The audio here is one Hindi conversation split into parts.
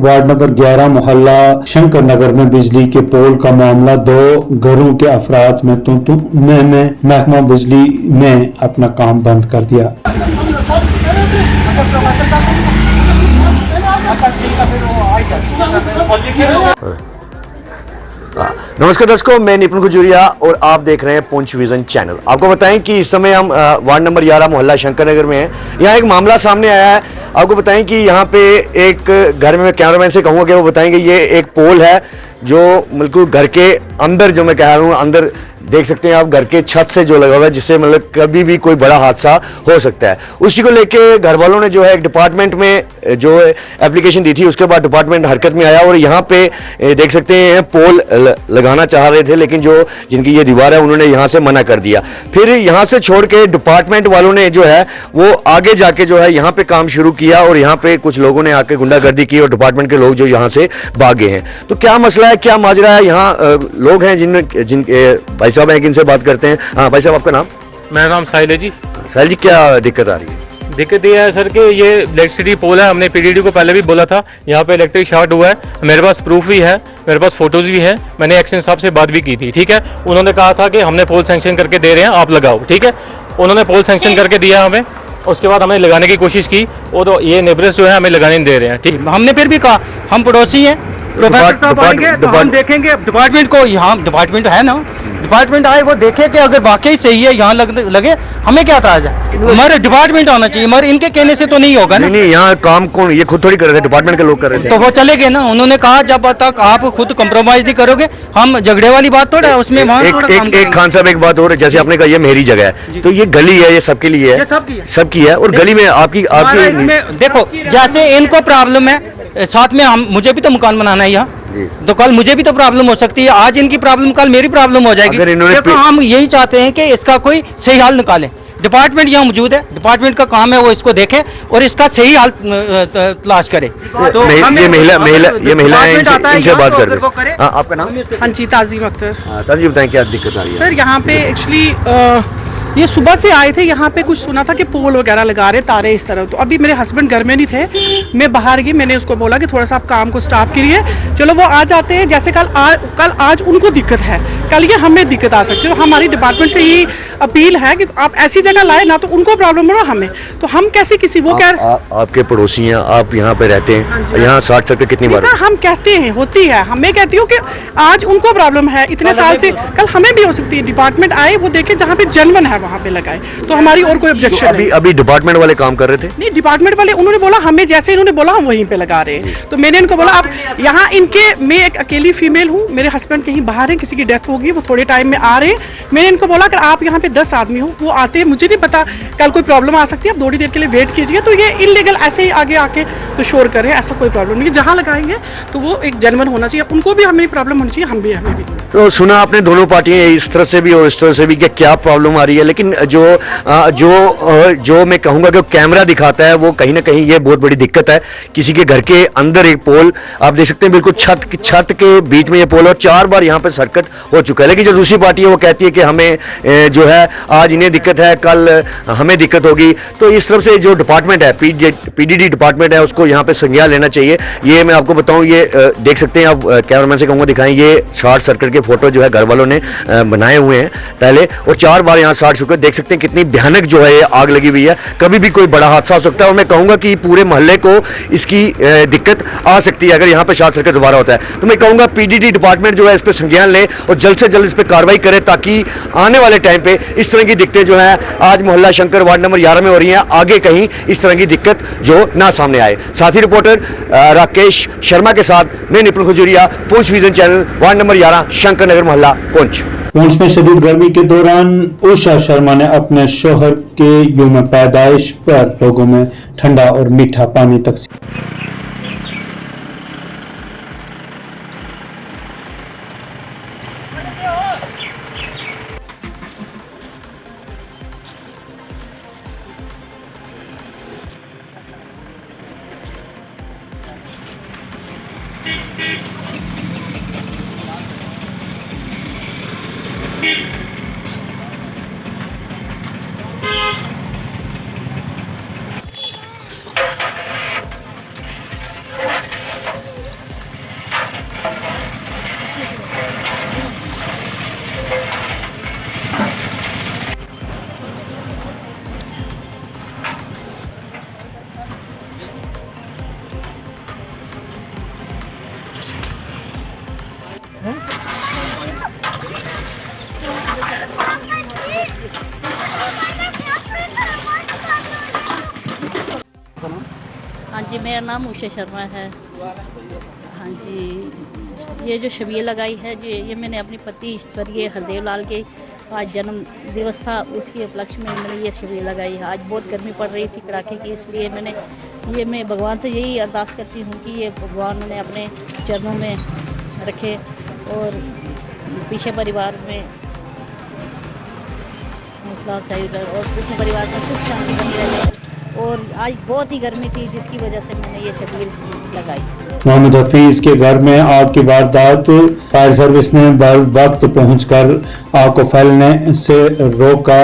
वार्ड नंबर 11 मोहल्ला शंकर नगर में बिजली के पोल का मामला। 2 घरों के अफराद में महकमा बिजली ने अपना काम बंद कर दिया। नमस्कार दर्शकों, मैं निपुण गुजरिया और आप देख रहे हैं पुंछ विजन चैनल। आपको बताएं कि इस समय हम वार्ड नंबर 11 मोहल्ला शंकर नगर में हैं। यहाँ एक मामला सामने आया है। आपको बताएं कि यहाँ पे एक घर में, मैं कैमरामैन से कहूँगा कि वो बताएंगे, ये एक पोल है जो बिल्कुल घर के अंदर, जो मैं कह रहा हूँ अंदर देख सकते हैं आप, घर के छत से जो लगा हुआ है, जिससे मतलब कभी भी कोई बड़ा हादसा हो सकता है। उसी को लेके घर वालों ने जो है एक डिपार्टमेंट में जो एप्लीकेशन दी थी, उसके बाद डिपार्टमेंट हरकत में आया और यहाँ पे देख सकते हैं पोल लगाना चाह रहे थे, लेकिन जो जिनकी ये दीवार है उन्होंने यहाँ से मना कर दिया। फिर यहाँ से छोड़ के डिपार्टमेंट वालों ने जो है वो आगे जाके जो है यहाँ पे काम शुरू किया और यहाँ पे कुछ लोगों ने आके गुंडागर्दी की और डिपार्टमेंट के लोग जो यहाँ से भागे हैं। तो क्या मसला है, क्या माजरा है? यहाँ लोग हैं जिनके भाई साहब हैं, इनसे बात करते हैं। हाँ भाई साहब, आपका नाम? मेरा नाम साहिल है जी। साहिल जी, क्या दिक्कत आ रही है? दिक्कत ये है सर कि ये इलेक्ट्रिसिटी पोल है। हमने पीडीडी को पहले भी बोला था, यहाँ पे इलेक्ट्रिक शॉर्ट हुआ है। मेरे पास प्रूफ भी है, मेरे पास फोटोज भी है। मैंने एक्शन साहब से बात भी की थी, ठीक है। उन्होंने कहा था कि हमने पोल सैंक्शन करके दे रहे हैं, आप लगाओ, ठीक है। उन्होंने पोल सैंक्शन करके दिया हमें, उसके बाद हमने लगाने की कोशिश की और ये नेबर्स जो है हमें लगाने नहीं दे रहे हैं, ठीक। हमने फिर भी कहा हम पड़ोसी हैं, प्रोफेसर साहब आएंगे तो हम देखेंगे डिपार्टमेंट को। यहाँ डिपार्टमेंट है ना, डिपार्टमेंट आए वो देखे कि अगर वाकई सही है यहाँ लगे, हमें क्या था हमारे डिपार्टमेंट आना चाहिए, मगर इनके कहने से तो नहीं होगा ना। नहीं, यहाँ काम कौन, ये खुद थोड़ी कर रहे थे, डिपार्टमेंट के लोग कर रहे थे। तो वो चले गए ना, उन्होंने कहा जब तक आप खुद कंप्रोमाइज नहीं करोगे, हम झगड़े वाली बात थोड़ा है उसमें। एक खान साहब, एक बात और, जैसे आपने कहा ये मेरी जगह है, तो ये गली है, ये सबके लिए है, सबकी है। और गली में आपकी देखो, जैसे इनको प्रॉब्लम है, साथ में हम, मुझे भी तो मकान बनाना है यहाँ, तो कल मुझे भी तो प्रॉब्लम हो सकती है। आज इनकी प्रॉब्लम कल मेरी प्रॉब्लम हो जाएगी। देखो, हम यही चाहते हैं कि इसका कोई सही हल निकालें। डिपार्टमेंट यहाँ मौजूद है, डिपार्टमेंट का काम है वो इसको देखे और इसका सही हल तलाश करे। तो ये महिला इनसे बात कर रहे हैं। आपका नाम? हाँ जी, ताज़ीम अख्तर। ताज़ीम, बताएं क्या दिक्कत आ रही है? सर यहाँ पे एक्चुअली ये सुबह से आए थे, यहाँ पे कुछ सुना था कि पोल वगैरह लगा रहे, तारे इस तरह। तो अभी मेरे हस्बैंड घर में नहीं थे, मैं बाहर गई, मैंने उसको बोला कि थोड़ा सा आप काम को स्टॉप करिए, चलो वो आ जाते हैं। जैसे कल आज उनको दिक्कत है, कल ये हमें दिक्कत आ सकती है। तो हमारी डिपार्टमेंट से ही अपील है कि आप ऐसी जगह लाए ना तो उनको प्रॉब्लम हो, हमें तो हम कैसे किसी वो आपके पड़ोसी हैं, आप यहाँ पे रहते हैं, यहाँ शॉर्ट सर्किट कितनी बार? सर हम कहते हैं होती है, हमें कहती हूँ कि आज उनको प्रॉब्लम है इतने साल से, कल हमें भी हो सकती है। डिपार्टमेंट आए, वो देखे जहाँ पे जेन्युइन है वहाँ पे लगाए, तो हमारी और कोई ऑब्जेक्शन नहीं। अभी डिपार्टमेंट वाले काम कर रहे थे? नहीं, डिपार्टमेंट वाले उन्होंने बोला हमें, जैसे इन्होंने बोला हम वहीं पे लगा रहे हैं। तो मैंने इनको बोला, अब यहाँ इनके, मैं एक अकेली फीमेल हूँ, मेरे हस्बैंड कहीं बाहर हैं, किसी की डेथ होगी, वो थोड़े टाइम में आ रहे हैं। मैंने इनको बोला अगर आप यहाँ पे 10 आदमी हो, वो आते हैं, मुझे नहीं पता कल कोई प्रॉब्लम आ सकती है, आप थोड़ी देर के लिए वेट कीजिए। तो ये इनलीगल ऐसे ही आगे आके तो शोर कर रहे हैं, ऐसा कोई प्रॉब्लम नहीं है। जहाँ लगाएंगे तो वो एक जेन्युइन होना चाहिए, उनको भी हमें प्रॉब्लम होनी चाहिए, हमें भी। तो सुना आपने दोनों पार्टियां इस तरह से भी और इस तरह से भी, क्या प्रॉब्लम आ रही है, लेकिन जो मैं कहूंगा कि कैमरा दिखाता है वो कहीं ना कहीं ये बहुत बड़ी दिक्कत है। किसी के घर के अंदर एक पोल आप देख सकते हैं, बिल्कुल छत के बीच में ये पोल, और 4 बार यहाँ पे सर्किट हो चुका है। लेकिन जो दूसरी पार्टी है वो कहती है कि हमें जो है आज इन्हें दिक्कत है, कल हमें दिक्कत होगी। तो इस तरफ से जो डिपार्टमेंट है, पीडीडी डिपार्टमेंट है, उसको यहाँ पे संज्ञान लेना चाहिए। ये मैं आपको बताऊं, ये देख सकते हैं आप, कैमरामैन से कहूँगा दिखाएं, ये शॉर्ट सर्किट के फोटो जो है घर वालों ने बनाए हुए हैं पहले, और 4 बार यहाँ शॉर्ट सर्किट देख सकते हैं, कितनी भयानक जो है आग लगी हुई है। कभी भी कोई बड़ा हादसा हो सकता है और मैं कहूंगा कि पूरे मोहल्ले को इसकी दिक्कत आ सकती है अगर यहाँ पे शॉर्ट सर्किट दोबारा होता है। तो मैं कहूंगा पीडीडी डिपार्टमेंट जो है इस पे संज्ञान ले और जल्द से जल्द इस पे कार्रवाई करे, ताकि आने वाले टाइम पे इस तरह की दिक्कतें जो है आज मोहल्ला शंकर वार्ड नंबर 11 में हो रही हैं, आगे कहीं इस तरह की दिक्कत जो ना सामने आए। साथी रिपोर्टर राकेश शर्मा के साथ मैं Nipun Gujariya, Poonch vision channel, ward number 11 Shankar Nagar मोहल्ला पुंछ। पुंछ में शदीद गर्मी के दौरान उषा शर्मा ने अपने शौहर के यौम पैदाइश पर लोगों में ठंडा और मीठा पानी तकसीम। जी मेरा नाम उषा शर्मा है। हाँ जी, ये जो शबीर लगाई है जी, ये मैंने अपनी पति स्वर्गीय हरदेव लाल के आज जन्म दिवस था, उसके उपलक्ष्य में मैंने ये शबीर लगाई है। आज बहुत गर्मी पड़ रही थी कड़ाके की, इसलिए मैं भगवान से यही अरदास करती हूँ कि ये भगवान ने अपने चरणों में रखे और पीछे परिवार में हौसला अफजाई और पीछे परिवार में सुख शांति बनी रहे। और आज बहुत ही गर्मी थी, जिसकी वजह से मैंने ये शबीर लगाई। मोहम्मद हफीज के घर में आग की वारदात, फायर सर्विस ने वक्त पहुंचकर आग को फैलने से रोका।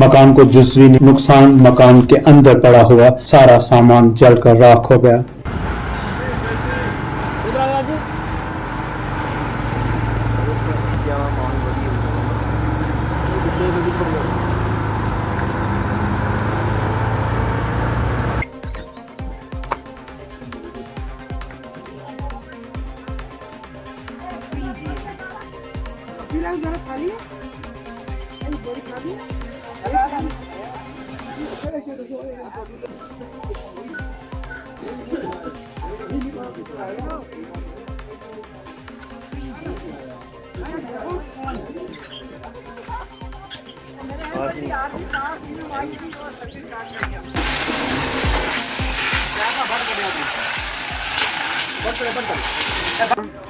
मकान को जुज़वी नुकसान, मकान के अंदर पड़ा हुआ सारा सामान जलकर राख हो गया।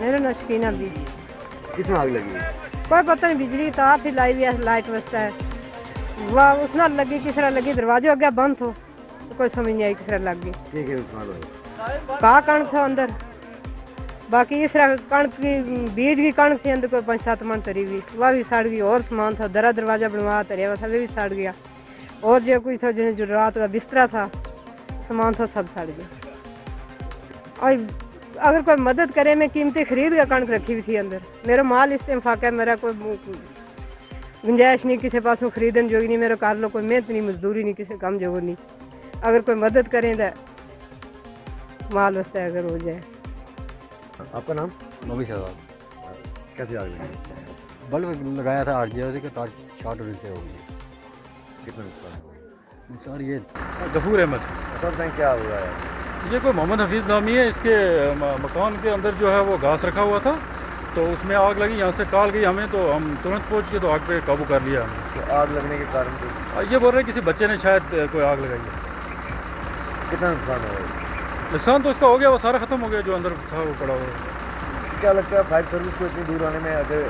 मेरा नाम शकीना भी। किसमें आग लगी? कोई पता नहीं, बिजली की तार थी लाई हुई है, लाइट बसता है वाह उस नाल लगी, किस तरह लगी, दरवाजे अगे बंद हो तो कोई समझ नहीं आई किस तरह लग गई। कहा कणक था अंदर, बाकी इस तरह कणक की बीज की कणक थी अंदर, कोई 5-7 मन तरी हुई, वह भी सड़ गई। और सामान था, दरवाजा बनवा तरिया हुआ था, वे भी सड़ गया। और जो कोई था जो रात का बिस्तरा था, सामान था, सब सड़ गया। और अगर कोई मदद करे, मैं कीमती खरीद कर कणक रखी हुई थी अंदर, मेरा माल इस टाइम फाका है, मेरा कोई गुंजाइश नहीं किसी पासों खरीदन जोगी नहीं, मेरा कर लो कोई मेहनत नहीं, मजदूरी नहीं, किसी काम जोग नहीं। अगर कोई मदद करें तो माल वास्ते अगर हो जाए। आपका नाम? नबी शहजाद। कैसे आग लगी? बल्ब लगाया था आरजीओ के, तार शॉर्ट होने से हो गई। कितना नुकसान? नुकसान ये गफूर अहमद। सर क्या हुआ है? ये कोई मोहम्मद हफीज़ नामी है, इसके मकान के अंदर जो है वो घास रखा हुआ था, तो उसमें आग लगी। यहाँ से कॉल गई हमें, तो हम तुरंत पहुँच के तो आग पे काबू कर लिया हमने। तो आग लगने के कारण ये बोल रहे हैं किसी बच्चे ने शायद कोई आग लगाई है। कितना नुकसान हुआ? नुकसान तो इसका हो गया, वो सारा ख़त्म हो गया, जो अंदर था वो पड़ा हुआ। क्या लगता है फायर सर्विस को इतनी दूर आने में अगर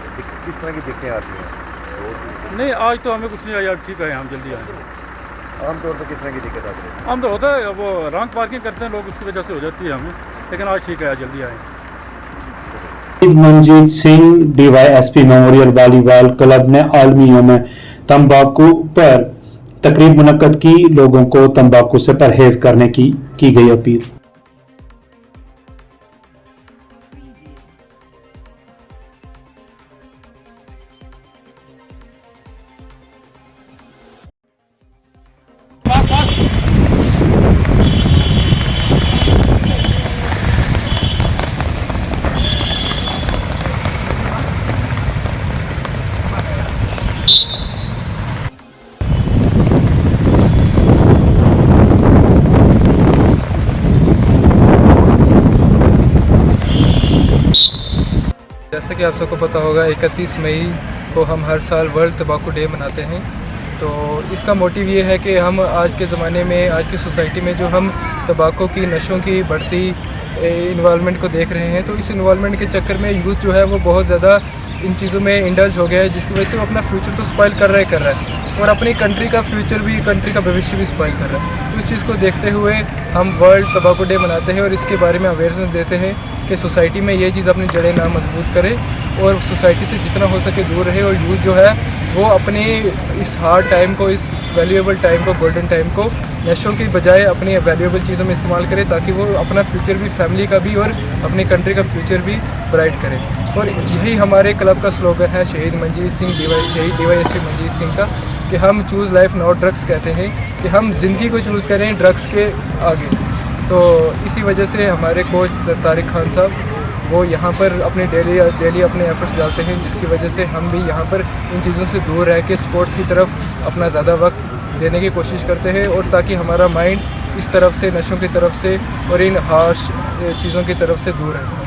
किस तरह की दिक्कतें आती हैं? नहीं, आज तो हमें कुछ नहीं आया, ठीक है, हम जल्दी आए। आमतौर पर किस तरह की दिक्कत आती है? हम तो होता है, वो रॉन्ग पार्किंग करते हैं लोग, उसकी वजह से हो जाती है हमें, लेकिन आज ठीक है, जल्दी आए। Manjeet Singh DYSP memorial volleyball club ने आलमी यौम तंबाकू पर तकरीब मुनक्कद की, लोगों को तंबाकू से परहेज करने की गई अपील। जैसे कि आप सबको पता होगा, 31 मई को हम हर साल वर्ल्ड तंबाकू डे मनाते हैं। तो इसका मोटिव ये है कि हम आज के ज़माने में, आज की सोसाइटी में जो हम तंबाकू की नशों की बढ़ती इन्वॉल्वमेंट को देख रहे हैं, तो इस इन्वॉल्वमेंट के चक्कर में यूथ जो है वो बहुत ज़्यादा इन चीज़ों में इंडल्ज हो गया है, जिसकी वजह से वो अपना फ्यूचर तो स्पॉइल कर रहा है और अपनी कंट्री का फ्यूचर भी, कंट्री का भविष्य भी स्पॉइल कर रहा है। तो इस चीज़ को देखते हुए हम वर्ल्ड तंबाकू डे मनाते हैं और इसके बारे में अवेयरनेस देते हैं कि सोसाइटी में ये चीज़ अपनी जड़ें ना मजबूत करे और सोसाइटी से जितना हो सके दूर रहे, और यूथ जो है वो अपने इस हार्ड टाइम को, इस वैल्यूएबल टाइम को, गोल्डन टाइम को नशों की बजाय अपनी वैल्यूएबल चीज़ों में इस्तेमाल करे, ताकि वो अपना फ्यूचर भी, फैमिली का भी और अपनी कंट्री का फ्यूचर भी ब्राइट करे। और यही हमारे क्लब का स्लोगन है, शहीद मंजीत सिंह शहीद डीवाईएसपी मंजीत सिंह का, कि हम चूज़ लाइफ नॉट ड्रग्स कहते हैं, कि हम ज़िंदगी को चूज़ करें ड्रग्स के आगे। तो इसी वजह से हमारे कोच तारिक खान साहब वो यहाँ पर अपने डेली अपने एफर्ट्स डालते हैं, जिसकी वजह से हम भी यहाँ पर इन चीज़ों से दूर रह के स्पोर्ट्स की तरफ अपना ज़्यादा वक्त देने की कोशिश करते हैं, और ताकि हमारा माइंड इस तरफ से, नशों की तरफ से और इन हाश चीज़ों की तरफ से दूर रहता हूँ।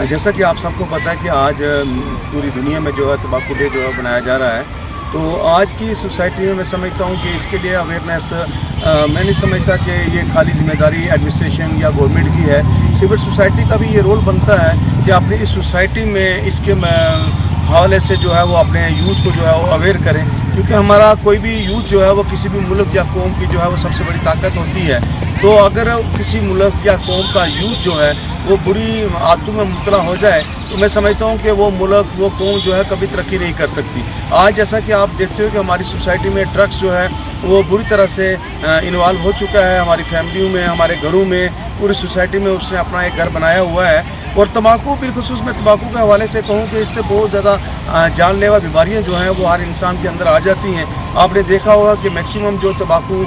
जैसा कि आप सबको पता है कि आज पूरी दुनिया में जो है तंबाकू डे जो है मनाया जा रहा है, तो आज की सोसाइटी में मैं समझता हूँ कि इसके लिए अवेयरनेस मैं नहीं समझता कि ये खाली जिम्मेदारी एडमिनिस्ट्रेशन या गवर्नमेंट की है। सिविल सोसाइटी का भी ये रोल बनता है कि अपनी इस सोसाइटी में इसके हवाले से जो है वो अपने यूथ को जो है वो अवेयर करें, क्योंकि हमारा कोई भी यूथ जो है वो किसी भी मुल्क या कौम की जो है वो सबसे बड़ी ताकत होती है। तो अगर किसी मुल्क या कौम का यूथ जो है वो बुरी आदतों में मुब्तला हो जाए, तो मैं समझता हूँ कि वो मुल्क, वो कौम जो है कभी तरक्की नहीं कर सकती। आज जैसा कि आप देखते हो कि हमारी सोसाइटी में ड्रग्स जो है वो बुरी तरह से इन्वॉल्व हो चुका है, हमारी फैमिलियों में, हमारे घरों में, पूरी सोसाइटी में उसने अपना एक घर बनाया हुआ है। और तंबाकू, बिलखुसूस मैं तंबाकू के हवाले से कहूँ कि इससे बहुत ज़्यादा जानलेवा बीमारियाँ जो हैं वो हर इंसान के अंदर आ जाती हैं। आपने देखा होगा कि मैक्सिमम जो तंबाकू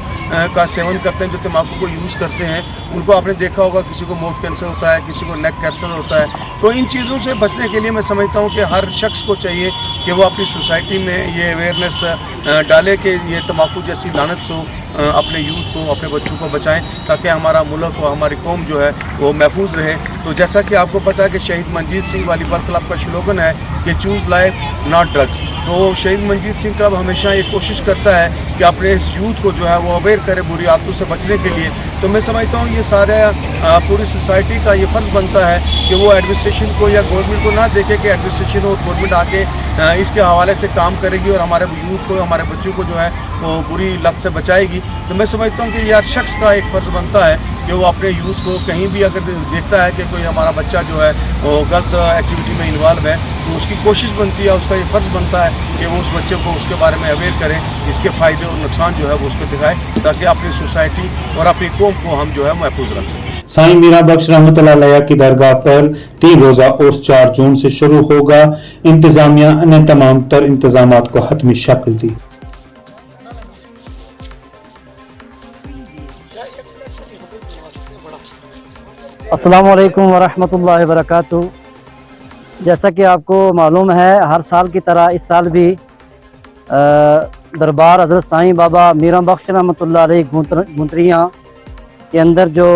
का सेवन करते हैं, जो तंबाकू को यूज़ करते हैं, उनको आपने देखा होगा किसी को माउथ कैंसर होता है, किसी को नेक कैंसर होता है। तो इन चीज़ों से बचने के लिए मैं समझता हूँ कि हर शख्स को चाहिए कि वो अपनी सोसाइटी में ये अवेयरनेस डाले कि ये तंबाकू जैसी लानत से अपने यूथ को, अपने बच्चों को बचाएं, ताकि हमारा मुल्क और हमारी कौम जो है वो महफूज रहे। तो जैसा कि आपको पता है कि शहीद मंजीत सिंह वॉलीबॉल क्लब का स्लोगन है कि चूज़ लाइफ नॉट ड्रग्स। तो शहीद मंजीत सिंह क्लब हमेशा ये कोशिश करता है कि अपने इस यूथ को जो है वो अवेयर करे बुरी आदतों से बचने के लिए। तो मैं समझता हूँ ये सारे पूरी सोसाइटी का ये फ़र्ज़ बनता है कि वो एडमिनिस्ट्रेशन को या गवर्नमेंट को ना देखे कि एडमिनिस्ट्रेशन और गवर्नमेंट आके इसके हवाले से काम करेगी और हमारे यूथ को, हमारे बच्चों को जो है वो बुरी लत से बचाएगी। तो मैं समझता हूँ कि हर शख्स का एक फ़र्ज़ बनता है कि वो अपने यूथ को कहीं भी अगर देखता है कि कोई हमारा बच्चा जो है वो गलत एक्टिविटी में इन्वॉल्व है, तो उसकी कोशिश बनती है, उसका ये फ़र्ज़ बनता है कि वो उस बच्चे को उसके बारे में अवेयर करें, इसके फ़ायदे और नुकसान जो है वो उसको दिखाए, ताकि अपनी सोसाइटी और अपनी कौम को हम जो है महफूज रख सकें। साईं मीरा बख्श रहमतुल्लाह अलैह की दरगाह पर 3 रोज़ा उर्स 4 जून से शुरू होगा। इंतजामिया ने तमाम तर इंतजामात को हतमी शक्ल दी। अस्सलाम वालेकुम वरहमतुल्लाहि वबरकातुहू। जैसा कि आपको मालूम है, हर साल की तरह इस साल भी दरबार हज़रत साईं बाबा मीरा बख्श रहमतुल्लाह अलैह गुंतरियाँ के अंदर जो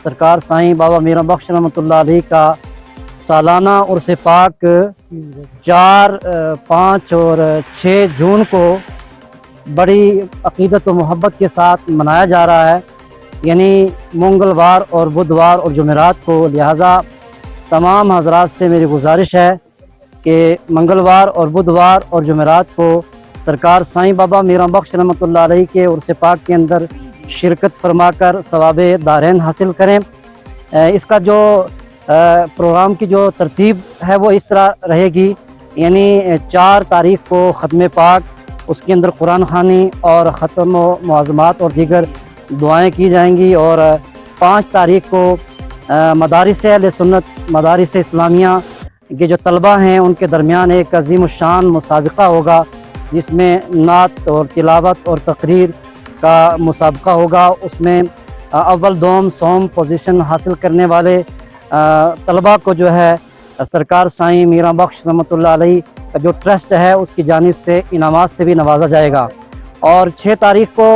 सरकार साईं बाबा मीरा बख्श रहमतुल्लाह अलैह का सालाना उर्स पाक 4, 5 और 6 जून को बड़ी अक़ीदत व मोहब्बत के साथ मनाया जा रहा है, यानी मंगलवार और बुधवार और जुमेरात को। लिहाजा तमाम हजरात से मेरी गुजारिश है कि मंगलवार और बुधवार और जुमेरात को सरकार साईं बाबा मीरा बख्श रहमतुल्लाह अलैह के उर्स पाक के अंदर शिरकत फरमाकर सवाब दारैन हासिल करें। इसका जो प्रोग्राम की जो तरतीब है वो इस तरह रहेगी, यानी 4 तारीख़ को ख़त्म पाक, उसके अंदर कुरान खानी और ख़त्म मुआज़मात और दीगर दुआएं की जाएंगी। और 5 तारीख़ को मदारिस अहले सुन्नत, मदारिस इस्लामिया के जो तलबा हैं उनके दरमियान एक अज़ीम शान मुसाबिक़ा होगा, जिसमें नात और तिलावत और तकरीर का मुसाबिक़ा होगा। उसमें अव्वल, दोम, सोम पोजीशन हासिल करने वाले तलबा को जो है सरकार साईं मीरा बख्श रहमतुल्लाह अलैह का जो ट्रस्ट है उसकी जानिब से इनामात से भी नवाजा जाएगा। और 6 तारीख़ को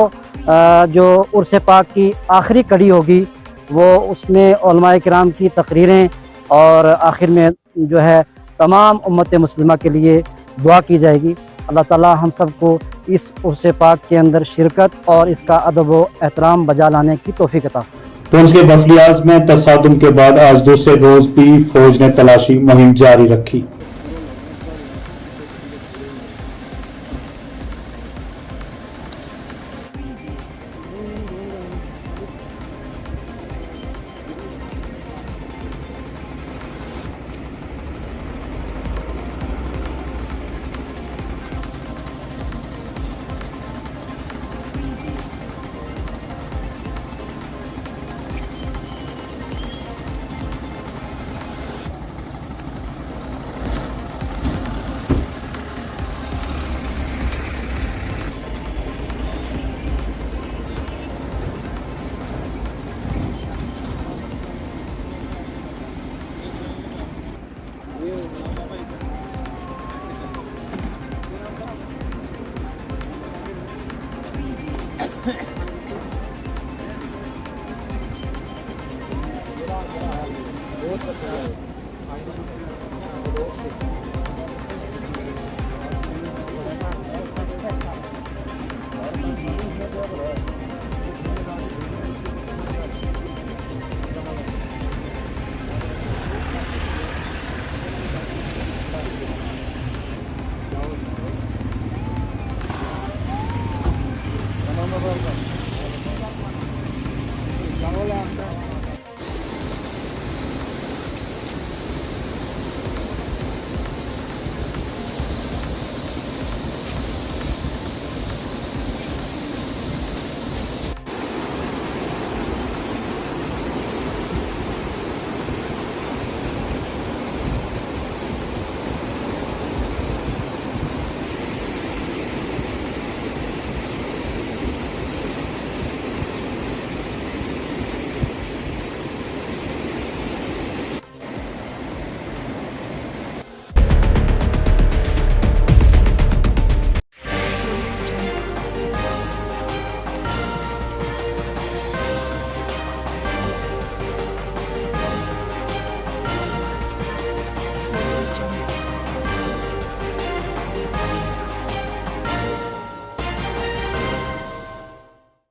जो उर्स पाक की आखिरी कड़ी होगी वो उसमें उलमाए किराम की तकरीरें और आखिर में जो है तमाम उम्मत मुस्लिमा के लिए दुआ की जाएगी। अल्लाह ताला हम सबको इस उर्स पाक के अंदर शिरकत और इसका अदब व एहतराम बजा लाने की तौफीक अता। पुंछ के बफलियाज में तसादुम के बाद आज दूसरे रोज भी फौज ने तलाशी मुहिम जारी रखी।